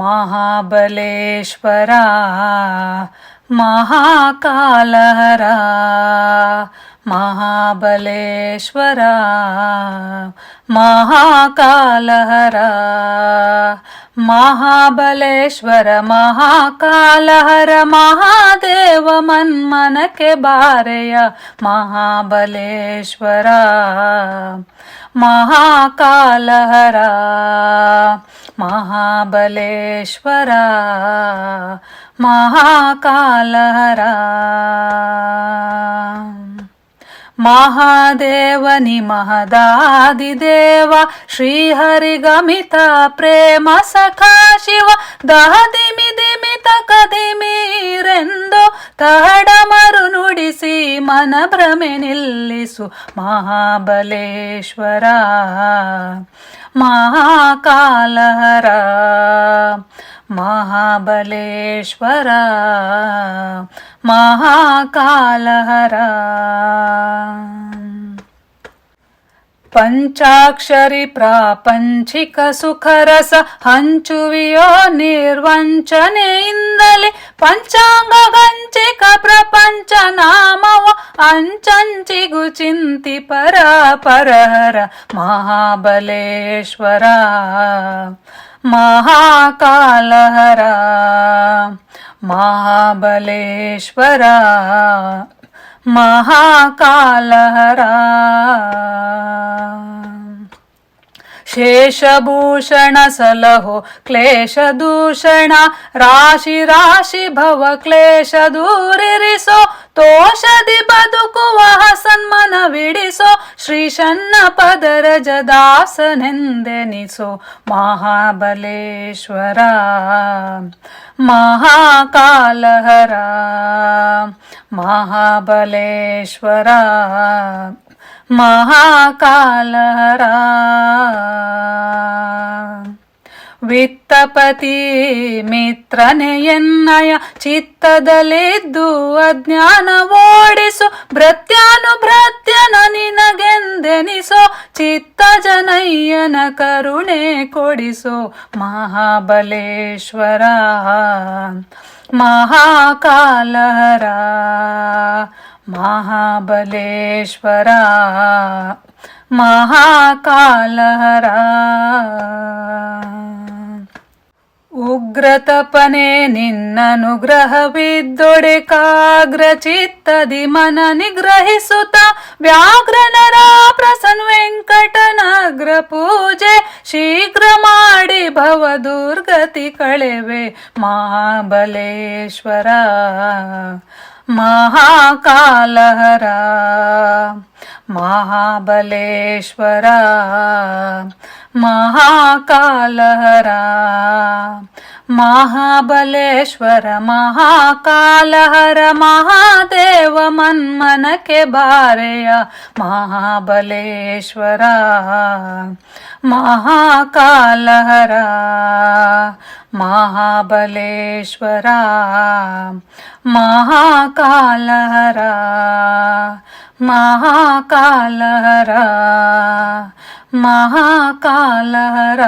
महाबलेश्वर महाकालहर महाबलेश्वर महाकालहर महाबलेश्वर महाकालहर महादेव मन्मनके बारेय महाबलेश्वर महाकालहर महाबलेश्वर महाकालहर महादेवनि महदादिदेव श्रीहरिगमित प्रेम सखा शिव दहदिमिदिमित कदिमीरेंदो ತಹಡಮರು ನುಡಿಸಿ ಮನ ಭ್ರಮೆ ನಿಲ್ಲಿಸು ಮಹಾಬಲೇಶ್ವರ ಮಹಾಕಾಲಹರ ಮಹಾಬಲೇಶ್ವರ ಮಹಾಕಾಲಹರ ಪಂಚಾಕ್ಷರಿ ಪ್ರಾಪಂಚಿಕ ಸುಖರಸ ಹಂಚುವಿಯೋ ನಿರ್ವಂಚನೆಯಿಂದಲೇ ಪಂಚಾಂಗ ಗಂಚಿಕ ಪ್ರಪಂಚ ನಾಮವ ಅಂಚಂಚಿಗು ಚಿಂತಿ ಪರಹರ ಮಹಾಬಲೇಶ್ವರ ಮಹಾಕಾಲಹರ ಮಹಾಬಲೇಶ್ವರ ಮಹಾಕಾಲಹರ ಶೇಷಭೂಷಣ ಸಲಹೋ ಕ್ಲೇಶ ದೂಷಣ ರಾಶಿ ರಾಶಿ ಭವ ಕ್ಲೇಶ ದೂರಿರಿಸೋ ತೋಷದಿ ಬದುಕುವ ಸನ್ಮನ ವಿಡಿಸೋ ಶ್ರೀಶನ್ನ ಪದರಜ ದಾಸನೆಂದೆನಿಸೋ ಮಹಾಬಲೇಶ್ವರ ಮಹಾಕಾಲಹರ ಮಹಾಬಲೇಶ್ವರ ಮಹಾಕಾಲಹರ ವಿತ್ತಪತಿ ಮಿತ್ರನೆ ಎನ್ನಯ ಚಿತ್ತದಲ್ಲಿದ್ದು ಅಜ್ಞಾನ ಓಡಿಸು ಭೃತ್ಯಾನುಭೃತ್ಯನ ನಿನಗೆಂದೆನಿಸೋ ಚಿತ್ತ ಜನಯ್ಯನ ಕರುಣೆ ಕೊಡಿಸೋ ಮಹಾಬಲೇಶ್ವರ ಮಹಾಕಾಲಹರ ಮಹಾಬಲೇಶ್ವರ ಮಹಾಕಾಲಹರ ಉಗ್ರತಪನೆ ನಿನ್ನನುಗ್ರಹವಿದ್ದೊಡೆಕಾಗ್ರ ಚಿತ್ತದಿ ಮನ ನಿಗ್ರಹಿಸುತ್ತ ವ್ಯಾಘ್ರನರ ಪ್ರಸನ್ ವೆಂಕಟನಗ್ರ ಪೂಜೆ ಶೀಘ್ರ ಮಾಡಿ ಭವ ದುರ್ಗತಿ ಕಳೆವೆ ಮಹಾಬಲೇಶ್ವರ ಮಹಾಕಾಲಹರ ಮಹಾಬಲೇಶ್ವರ ಮಹಾಕಾಲಹರ ಮಹಾಬಲೇಶ್ವರ ಮಹಾಕಾಲಹರ ಮಹಾದೇವ ಮನ್ಮನಕೆ ಬಾರೆಯ ಮಹಾಬಲೇಶ್ವರ ಮಹಾಕಾಲಹರ ಮಹಾಬಲೇಶ್ವರ ಮಹಾಕಾಲಹರ ಮಹಾಕಾಲಹರ ಮಹಾಕಾಲಹರ